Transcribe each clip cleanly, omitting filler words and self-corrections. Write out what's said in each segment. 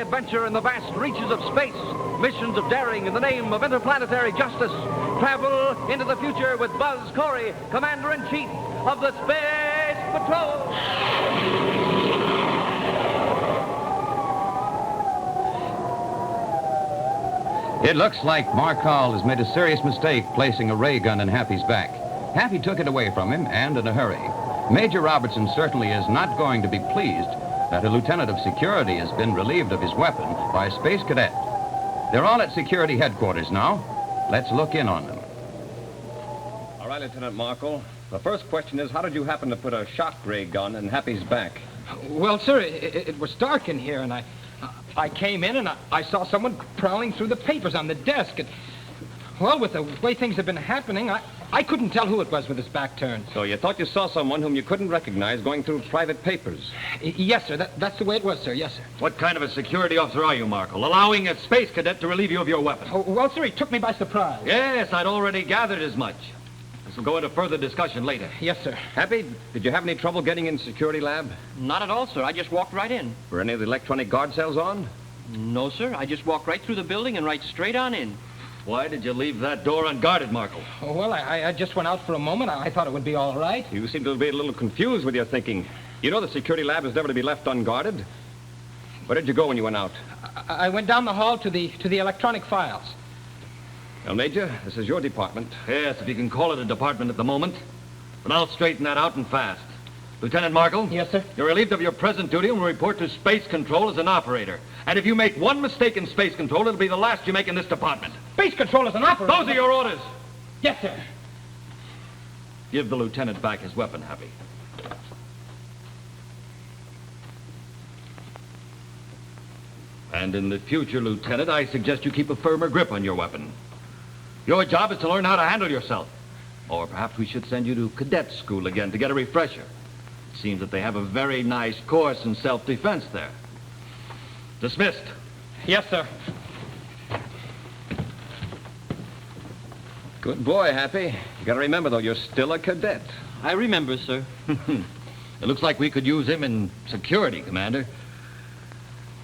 adventure in the vast reaches of space. Missions of daring in the name of interplanetary justice. Travel into the future with Buzz Corey, Commander-in-Chief of the Space Patrol. It looks like Markall has made a serious mistake placing a ray gun in Happy's back. Happy took it away from him, and in a hurry. Major Robertson certainly is not going to be pleased that a lieutenant of security has been relieved of his weapon by a space cadet. They're all at security headquarters now. Let's look in on them. All right, Lieutenant Markle. The first question is, how did you happen to put a shock ray gun in Happy's back? Well, sir, it was dark in here, and I came in and I saw someone prowling through the papers on the desk. And, well, with the way things have been happening, I couldn't tell who it was with his back turned. So you thought you saw someone whom you couldn't recognize going through private papers? Yes, sir. That's the way it was, sir. Yes, sir. What kind of a security officer are you, Markle? Allowing a space cadet to relieve you of your weapon? Oh, well, sir, he took me by surprise. Yes, I'd already gathered as much. This will go into further discussion later. Yes, sir. Happy, did you have any trouble getting in security lab? Not at all, sir. I just walked right in. Were any of the electronic guard cells on? No, sir. I just walked right through the building and right straight on in. Why did you leave that door unguarded, Markle? Oh, well, I just went out for a moment. I thought it would be all right. You seem to be a little confused with your thinking. You know the security lab is never to be left unguarded. Where did you go when you went out? I went down the hall to the electronic files. Well, Major, this is your department. Yes, if you can call it a department at the moment. But I'll straighten that out and fast. Lieutenant Markle? Yes, sir? You're relieved of your present duty and will report to Space Control as an operator. And if you make one mistake in Space Control, it'll be the last you make in this department. Space Control is an operator. Those are your orders. Yes, sir. Give the lieutenant back his weapon, Happy. And in the future, Lieutenant, I suggest you keep a firmer grip on your weapon. Your job is to learn how to handle yourself. Or perhaps we should send you to cadet school again to get a refresher. It seems that they have a very nice course in self-defense there. Dismissed. Yes, sir. Good boy, Happy. You gotta remember, though, you're still a cadet. I remember, sir. It looks like we could use him in security, Commander.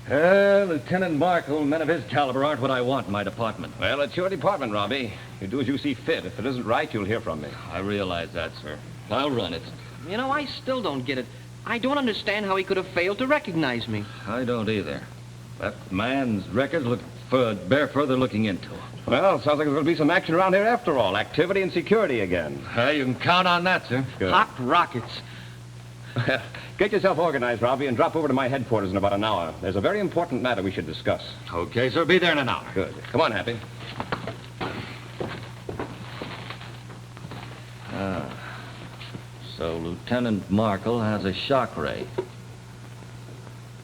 Lieutenant Markle, men of his caliber aren't what I want in my department. Well, it's your department, Robbie. You do as you see fit. If it isn't right, you'll hear from me. I realize that, sir. I'll run it. You know, I still don't get it. I don't understand how he could have failed to recognize me. I don't either. That man's records bear further looking into. Well, sounds like there's going to be some action around here after all. Activity and security again. You can count on that, sir. Good. Hot rockets. Get yourself organized, Robbie, and drop over to my headquarters in about an hour. There's a very important matter we should discuss. Okay, sir. Be there in an hour. Good. Come on, Happy. So Lieutenant Markle has a shock ray.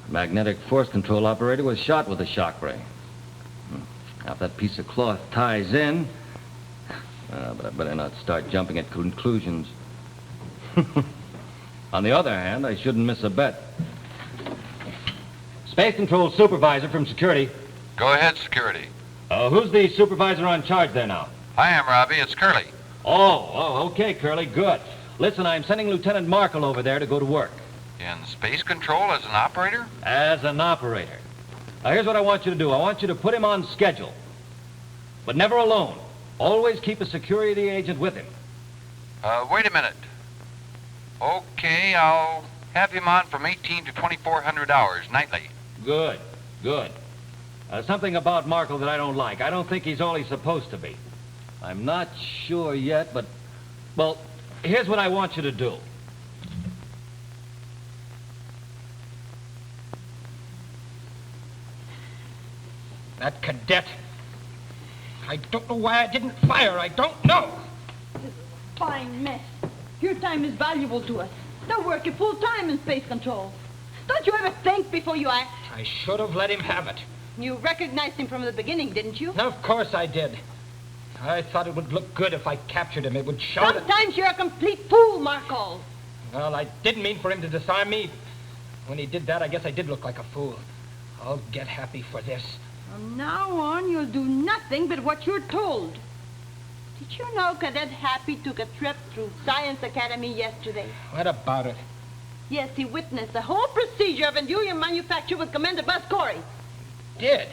Magnetic force control operator was shot with a shock ray. Now, if that piece of cloth ties in... but I better not start jumping at conclusions. On the other hand, I shouldn't miss a bet. Space Control Supervisor from Security. Go ahead, security. Who's the supervisor on charge there now? I am, Robbie. It's Curly. Oh, okay, Curly, good. Listen, I'm sending Lieutenant Markle over there to go to work. In space control as an operator? As an operator. Now, here's what I want you to do. I want you to put him on schedule. But never alone. Always keep a security agent with him. Wait a minute. Okay, I'll have him on from 18 to 2,400 hours nightly. Good. Something about Markle that I don't like. I don't think he's all he's supposed to be. I'm not sure yet, but... Well, here's what I want you to do. That cadet. I don't know why I didn't fire. I don't know. This fine mess. Your time is valuable to us. They're working full time in space control. Don't you ever think before you act? I should have let him have it. You recognized him from the beginning, didn't you? No, of course I did. I thought it would look good if I captured him. It would show that... Sometimes you're a complete fool, Markle. Well, I didn't mean for him to disarm me. When he did that, I guess I did look like a fool. I'll get Happy for this. From now on, you'll do nothing but what you're told. Did you know Cadet Happy took a trip through Science Academy yesterday? What about it? Yes, he witnessed the whole procedure of enduring manufacture with Commander Buzz Corey. did.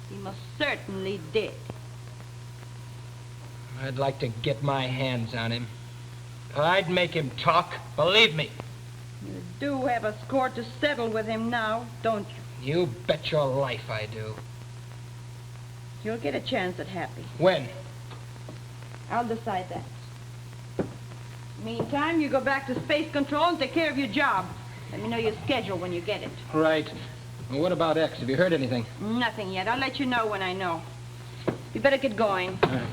He most certainly did. I'd like to get my hands on him. I'd make him talk, believe me. You do have a score to settle with him now, don't you? You bet your life I do. You'll get a chance at Happy. When? I'll decide that. Meantime, you go back to Space Control and take care of your job. Let me know your schedule when you get it. Right. Well, what about X? Have you heard anything? Nothing yet. I'll let you know when I know. You better get going. All right.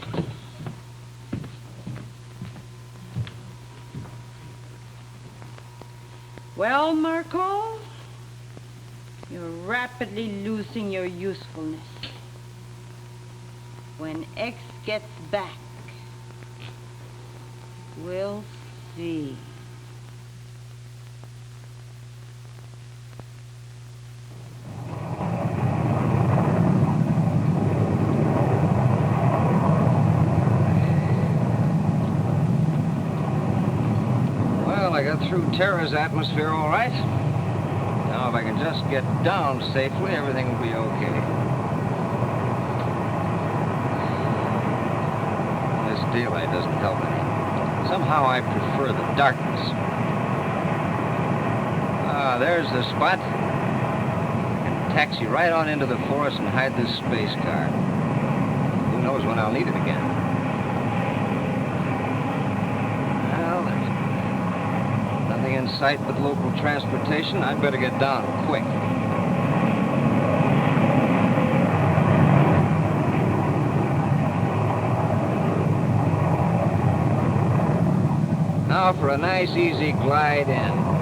Well, Marco, you're rapidly losing your usefulness. When X gets back, we'll see. Well, I got through Terra's atmosphere all right. Now, if I can just get down safely, everything will be okay. This daylight doesn't help any. Somehow I prefer the darkness. Ah, there's the spot. I can taxi right on into the forest and hide this space car. Who knows when I'll need it again. Well, there's nothing in sight but local transportation. I'd better get down quick. Now for a nice, easy glide in.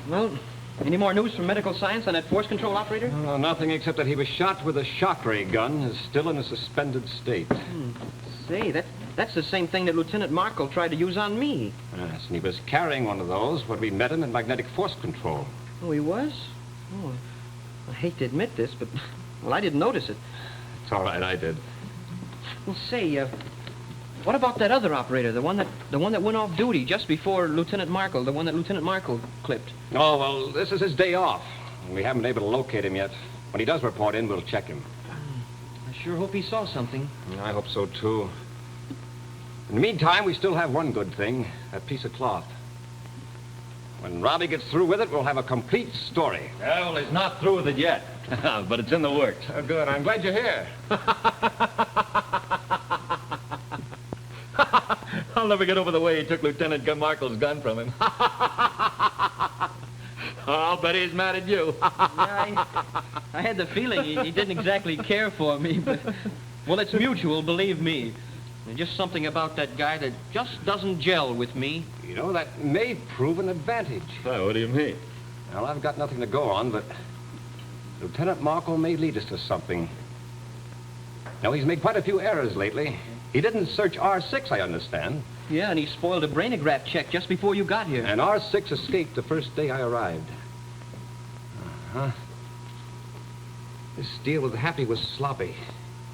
Well, any more news from medical science on that force control operator? Oh, nothing except that he was shot with a shock ray gun, is still in a suspended state. Say, that's the same thing that Lieutenant Markle tried to use on me. Yes, and he was carrying one of those when we met him in magnetic force control. Oh, he was? Oh, I hate to admit this, but, well, I didn't notice it. It's all right, I did. Well, say, what about that other operator, the one that went off duty just before Lieutenant Markle, the one that Lieutenant Markle clipped? Oh, well, this is his day off. We haven't been able to locate him yet. When he does report in, we'll check him. I sure hope he saw something. I hope so, too. In the meantime, we still have one good thing, that piece of cloth. When Robbie gets through with it, we'll have a complete story. Well, he's not through with it yet, but it's in the works. Oh, good. I'm glad you're here. I'll never get over the way he took Lieutenant Markle's gun from him. I'll bet he's mad at you. Yeah, I had the feeling he didn't exactly care for me, but, well, it's mutual, believe me. There's just something about that guy that just doesn't gel with me. You know, that may prove an advantage. Oh, what do you mean? Well, I've got nothing to go on, but Lieutenant Markle may lead us to something. Now, he's made quite a few errors lately. He didn't search R6, I understand. Yeah, and he spoiled a brainograph check just before you got here. And R6 escaped the first day I arrived. Uh-huh. This deal with Happy was sloppy.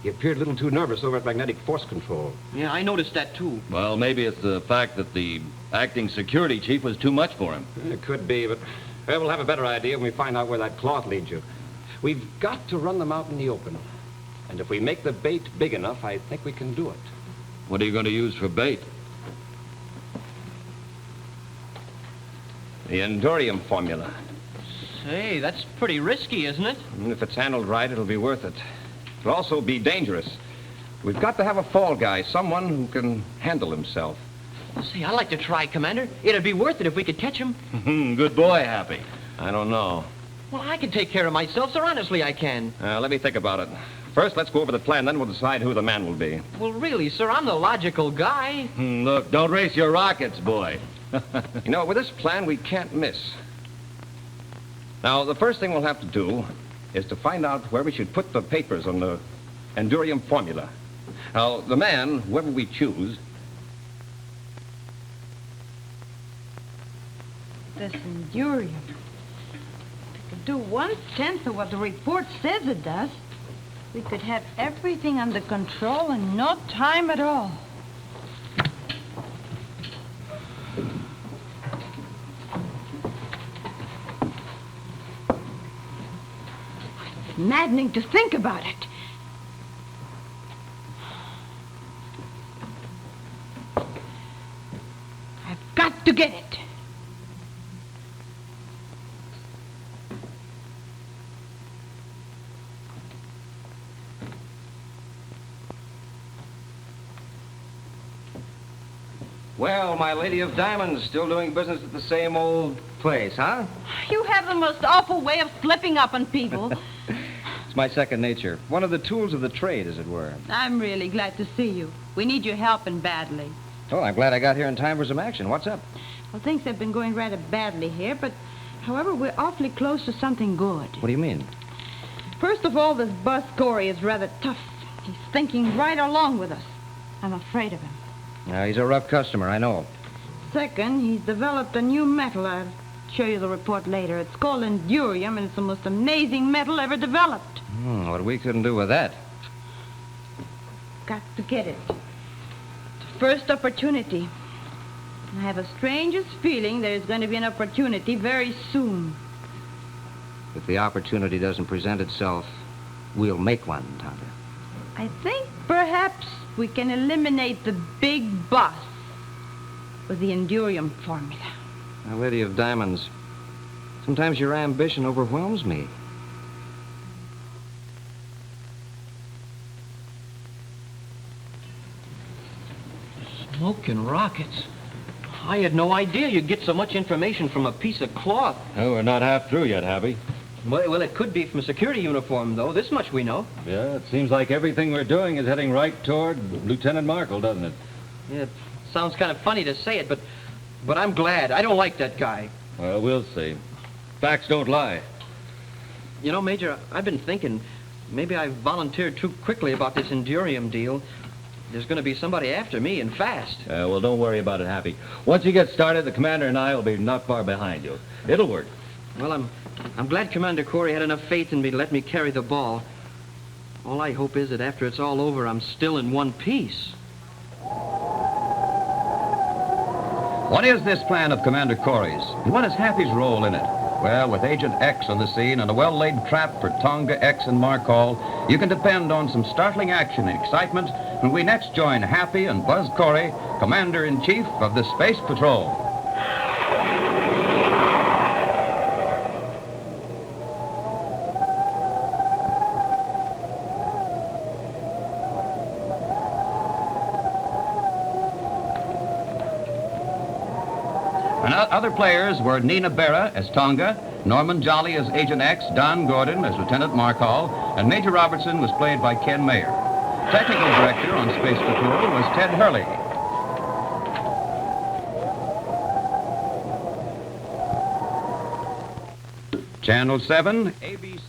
He appeared a little too nervous over at magnetic force control. Yeah, I noticed that, too. Well, maybe it's the fact that the acting security chief was too much for him. It could be, but we'll have a better idea when we find out where that cloth leads you. We've got to run them out in the open. And if we make the bait big enough, I think we can do it. What are you going to use for bait? The endurium formula. Say, that's pretty risky, isn't it? And if it's handled right, it'll be worth it. It'll also be dangerous. We've got to have a fall guy, someone who can handle himself. Say, I'd like to try, Commander. It'd be worth it if we could catch him. Good boy, Happy. I don't know. Well, I can take care of myself, sir. Honestly, I can. Let me think about it. First, let's go over the plan, then we'll decide who the man will be. Well, really, sir, I'm the logical guy. Look, don't race your rockets, boy. You know, with this plan, we can't miss. Now, the first thing we'll have to do is to find out where we should put the papers on the endurium formula. Now, the man, whoever we choose... This endurium. do 1/10 of what the report says it does, we could have everything under control in no time at all. It's maddening to think about it. I've got to get it. Well, my Lady of Diamonds, still doing business at the same old place, huh? You have the most awful way of slipping up on people. It's my second nature. One of the tools of the trade, as it were. I'm really glad to see you. We need your help and badly. Oh, I'm glad I got here in time for some action. What's up? Well, things have been going rather badly here, but however, we're awfully close to something good. What do you mean? First of all, this Buzz Corey is rather tough. He's thinking right along with us. I'm afraid of him. Now, he's a rough customer, I know. Second, he's developed a new metal. I'll show you the report later. It's called Endurium, and it's the most amazing metal ever developed. What we couldn't do with that. Got to get it. The first opportunity. I have a strangest feeling there's going to be an opportunity very soon. If the opportunity doesn't present itself, we'll make one, Tonga. I think perhaps we can eliminate the big boss with the Endurium formula. My Lady of Diamonds, sometimes your ambition overwhelms me. Smoking rockets. I had no idea you'd get so much information from a piece of cloth. Oh, we're not half through yet, Happy. Well, it could be from a security uniform, though. This much we know. Yeah, it seems like everything we're doing is heading right toward Lieutenant Markle, doesn't it? Yeah, it sounds kind of funny to say it, but I'm glad. I don't like that guy. Well, we'll see. Facts don't lie. You know, Major, I've been thinking maybe I volunteered too quickly about this Endurium deal. There's going to be somebody after me, and fast. Well, don't worry about it, Happy. Once you get started, the commander and I will be not far behind you. It'll work. Well, I'm glad Commander Corey had enough faith in me to let me carry the ball. All I hope is that after it's all over, I'm still in one piece. What is this plan of Commander Corey's? And what is Happy's role in it? Well, with Agent X on the scene and a well-laid trap for Tonga, X, and Markall, you can depend on some startling action and excitement when we next join Happy and Buzz Corey, Commander-in-Chief of the Space Patrol. And other players were Nina Berra as Tonga, Norman Jolly as Agent X, Don Gordon as Lieutenant Markall, and Major Robertson was played by Ken Mayer. Technical director on Space Patrol was Ted Hurley. Channel 7, ABC.